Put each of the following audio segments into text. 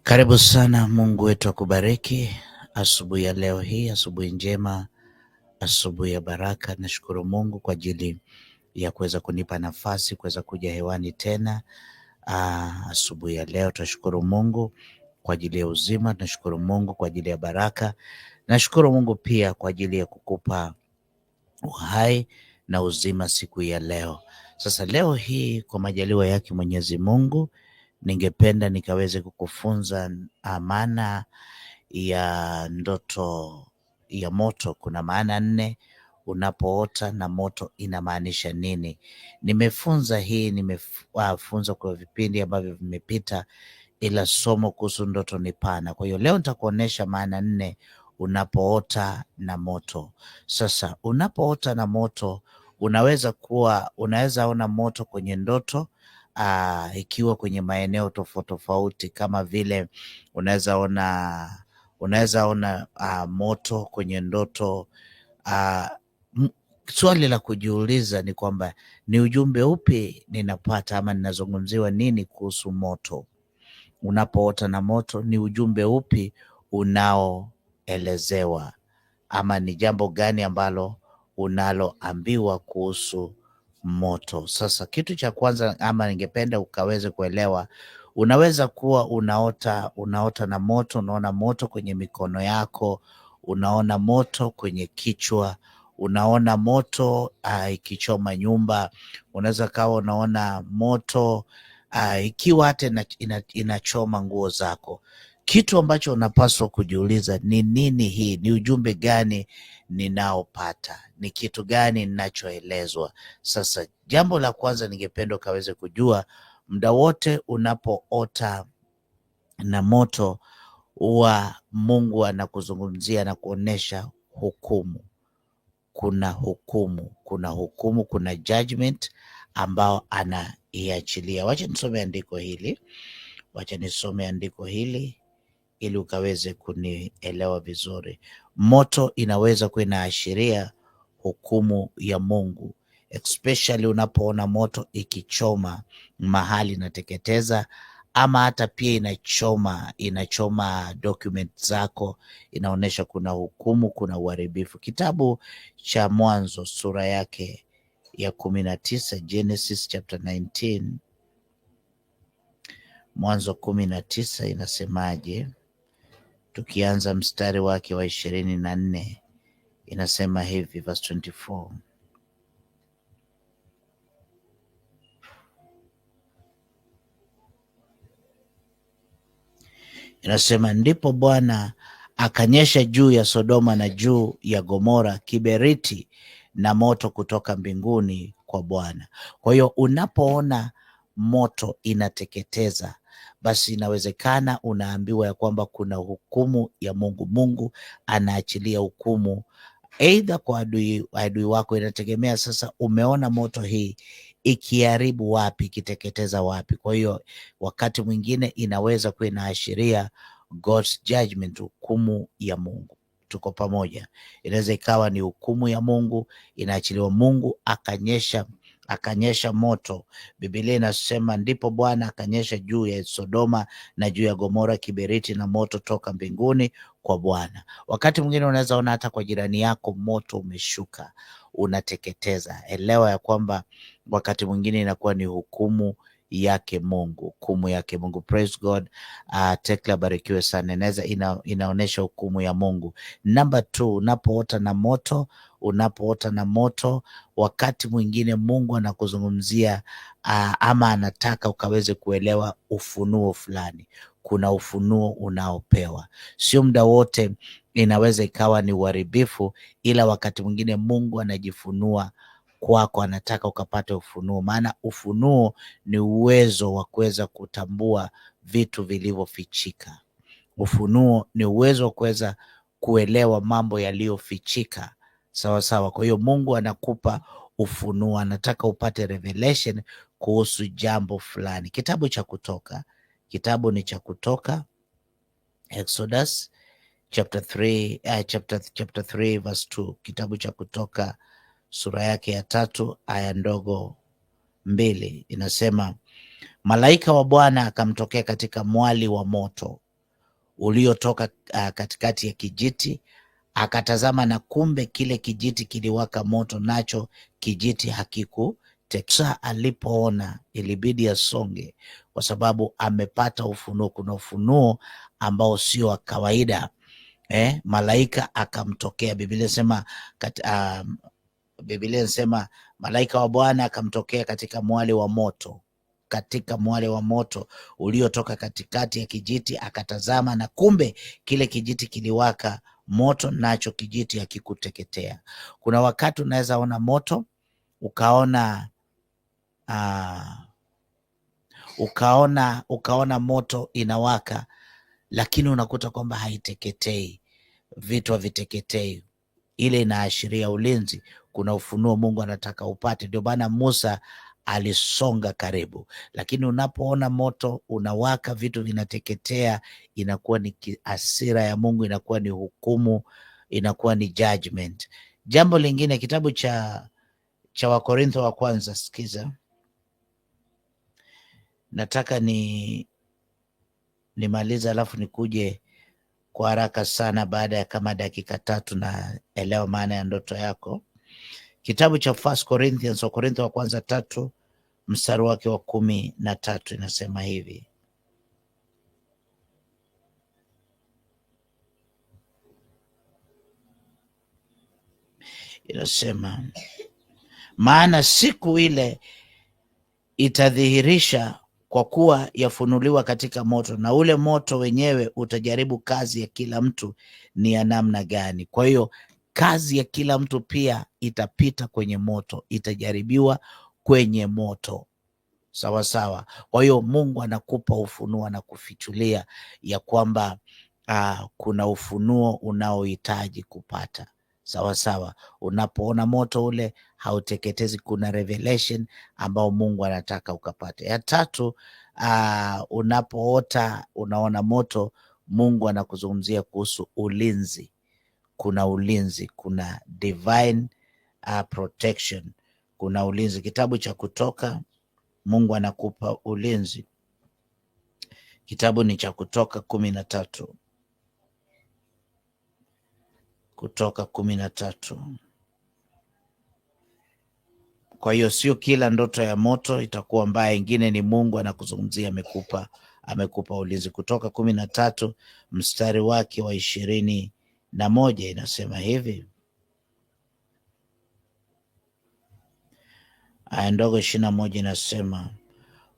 Karibu sana. Mungu wetu akubariki asubuhi ya leo hii, asubuhi njema, asubuhi ya baraka. Nashukuru Mungu kwa ajili ya kuweza kunipa nafasi kuweza kuja hewani tena asubuhi ya leo. Tunashukuru Mungu kwa ajili ya uzima, tunashukuru Mungu kwa ajili ya baraka, nashukuru Mungu pia kwa ajili ya kukupa uhai na uzima siku ya leo. Sasa leo hii kwa majaliwa yake Mwenyezi Mungu, ningependa nikaweze kukufunza maana ya ndoto ya moto. Kuna maana 4 unapoota na moto inamaanisha nini. Nimefunza kwa vipindi ambavyo vimepita, ila somo kuhusu ndoto ni pana. Kwa hiyo leo nitakuonesha maana 4 unapoota na moto. Sasa unapoota na moto, unaweza ona moto kwenye ndoto ikiwa kwenye maeneo tofauti tofauti, kama vile unaweza ona moto kwenye ndoto. Swali la kujiuliza ni kwamba ni ujumbe upi ninapata ama ninazungumziwa nini kuhusu moto. Unapoota na moto, ni ujumbe upi unaoelezewa ama ni jambo gani ambalo unaloambiwa kuhusu moto? Sasa kitu cha kwanza ama ningependa ukaweze kuelewa, unaweza kuwa unaota na moto, unaona moto kwenye mikono yako, unaona moto kwenye kichwa, unaona moto ikichoma nyumba, unaweza kawa unaona moto ikiwa hata inachoma nguo zako. Kitu ambacho unapaswa kujiuliza ni nini hii? Ni ujumbe gani ninaopata? Ni kitu gani ninachoelezwa? Sasa jambo la kwanza ningependa ukaweze kujua, muda wote unapoota na moto, huwa Mungu anakuzungumzia na kuonesha hukumu. Kuna hukumu, kuna judgment ambao anaiachilia. Wacha nisome andiko hili ili ukaweze kunielewa vizuri. Moto inaweza kuwa inaashiria hukumu ya Mungu, especially unapoona moto ikichoma mahali inateketeza, ama hata pia inachoma document zako, inaonyesha kuna hukumu, kuna uharibifu. Kitabu cha Mwanzo sura yake ya 19, Genesis chapter 19, Mwanzo 19 inasemaje? Tukianza mstari wake wa 24, inasema hivi, verse 24. Inasema, ndipo Bwana akanyesha juu ya Sodoma na juu ya Gomora kiberiti na moto kutoka mbinguni kwa Bwana. Kwa hiyo unapoona moto inateketeza, basi inawezekana unaambiwa ya kwamba kuna hukumu ya Mungu. Mungu anaachilia hukumu aidha kwa adui wako. Inategemea sasa umeona moto hii ikiharibu wapi, ikiteketeza wapi. Kwa hiyo wakati mwingine inaweza kuwa inaashiria God's judgment, hukumu ya Mungu. Tuko pamoja? Inaweza ikawa ni hukumu ya Mungu inaachiliwa, Mungu akanyesha moto. Biblia inasema ndipo Bwana akanyesha juu ya Sodoma na juu ya Gomora kiberiti na moto toka mbinguni kwa Bwana. Wakati mwingine unaweza ona hata kwa jirani yako moto umeshuka unateketeza. Elewa ya kwamba wakati mwingine inakuwa ni hukumu yake Mungu, hukumu yake Mungu. Praise God. Tekla barikiwe sana. Inaweza inaonyesha hukumu ya Mungu. Number 2, unapoota na moto, wakati mwingine Mungu anakuzungumzia ama anataka ukaweze kuelewa ufunuo fulani. Kuna ufunuo unaopewa, sio muda wote inaweza ikawa ni uharibifu, ila wakati mwingine Mungu anajifunua kwako, anataka ukapate ufunuo. Maana ufunuo ni uwezo wa kuweza kutambua vitu vilivyofichika. Ufunuo ni uwezo wa kuweza kuelewa mambo yaliyofichika. Sawa sawa. Kwa hiyo Mungu anakupa ufunuo, anataka upate revelation kuhusu jambo fulani. Kitabu ni cha Kutoka, Exodus chapter 3 verse 2. Kitabu cha Kutoka sura yake ya 3 aya ndogo 2 inasema, malaika wa Bwana akamtokea katika mwali wa moto uliotoka katikati ya kijiti, akatazama na kumbe kile kijiti kiliwaka moto, nacho kijiti hakikuteketeza. Alipoona ilibidi asonge, kwa sababu amepata ufunuo. Kuna ufunuo ambao sio wa kawaida. Malaika akamtokea. Biblia inasema malaika wa Bwana akamtokea katika mwali wa moto uliotoka katikati ya kijiti, akatazama na kumbe kile kijiti kiliwaka moto, nacho kijiti hakikuteketea. Kuna wakati unaweza ona moto ukaona moto inawaka, lakini unakuta kwamba haiteketei, vitu haviteketei. Ile inaashiria ulinzi. Kuna ufunuo Mungu anataka upate. Ndio maana Musa alisonga karibu. Lakini unapoona moto unawaka, vitu vinateketea, inakuwa ni hasira ya Mungu, inakuwa ni hukumu, inakuwa ni judgment. Jambo lingine, kitabu cha Wakorintho wa kwanza, sikiza, nataka nimaliza alafu nikuje kwa haraka sana baada ya kama dakika 3 na elewa maana ya ndoto yako. Kitabu cha First Corinthians, Wakorintho wa kwanza 3 mstari wake wa 13 inasema hivi. Inasema, maana siku ile itadhihirisha, kwa kuwa yafunuliwa katika moto, na ule moto wenyewe utajaribu kazi ya kila mtu ni ya namna gani. Kwa hiyo kazi ya kila mtu pia itapita kwenye moto, itajaribiwa kwenye moto. Sawa sawa. Kwa hiyo Mungu anakupa ufunuo na kufichulia ya kwamba kuna ufunuo unaohitaji kupata. Sawa sawa. Unapoona moto ule hauteketezi, kuna revelation ambao Mungu anataka ukapate. Ya 3, unapoota unaona moto, Mungu anakuzungumzia kuhusu ulinzi. Kuna ulinzi, kuna divine protection, kuna ulinzi. Kitabu cha Kutoka, Mungu anakupa ulinzi. Kitabu ni cha Kutoka 13. Kutoka 13. Kwa hiyo sio kila ndoto ya moto itakuwa mbaya, ingine ni Mungu anakuzungumzia, amekupa ulinzi. Kutoka 13 mstari wake wa 21 inasema hivi. Aya ndogo 21 inasema,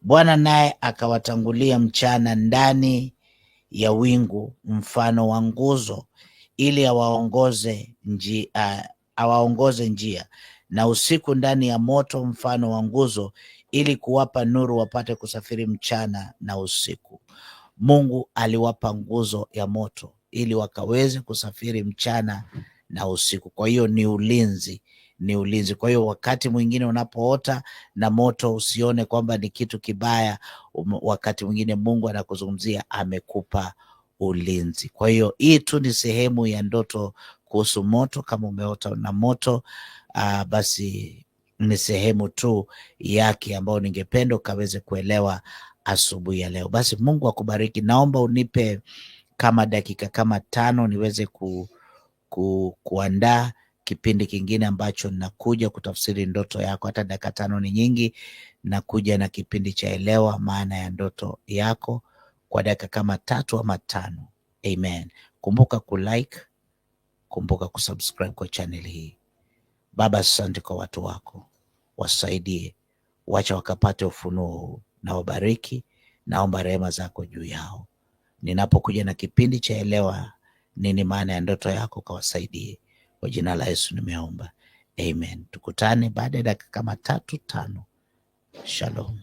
Bwana naye akawatangulia mchana ndani ya wingu mfano wa nguzo, ili awaongoze njia, na usiku ndani ya moto mfano wa nguzo, ili kuwapa nuru wapate kusafiri mchana na usiku. Mungu aliwapa nguzo ya moto ili wakaweze kusafiri mchana na usiku. Kwa hiyo ni ulinzi. Kwa hiyo wakati mwingine unapoota na moto, usione kwamba ni kitu kibaya. Wakati mwingine Mungu anakuzungumzia, amekupa ulinzi. Kwa hiyo hii tu ni sehemu ya ndoto kuhusu moto. Kama umeota na moto, basi ni sehemu tu yake ambayo ningependa ukaweze kuelewa asubuhi ya leo. Basi Mungu akubariki. Naomba unipe kama dakika kama 5 niweze kuandaa kipindi kingine ambacho nakuja kutafsiri ndoto yako. Hata dakika 5 ni nyingi. Nakuja na kipindi cha elewa maana ya ndoto yako kwa dakika kama 3 ama 5. Amen. Kumbuka kulike, kumbuka kusubscribe kwa channel hii. Baba, asante kwa watu wako, wasaidie, wacha wakapate ufunuo huu, na wabariki. Naomba rehema zako juu yao. Ninapokuja na kipindi cha elewa nini maana ya ndoto yako, kawasaidie. Kwa jina la Yesu nimeomba. Amen. Tukutane baada ya dakika kama 3-5. Shalom.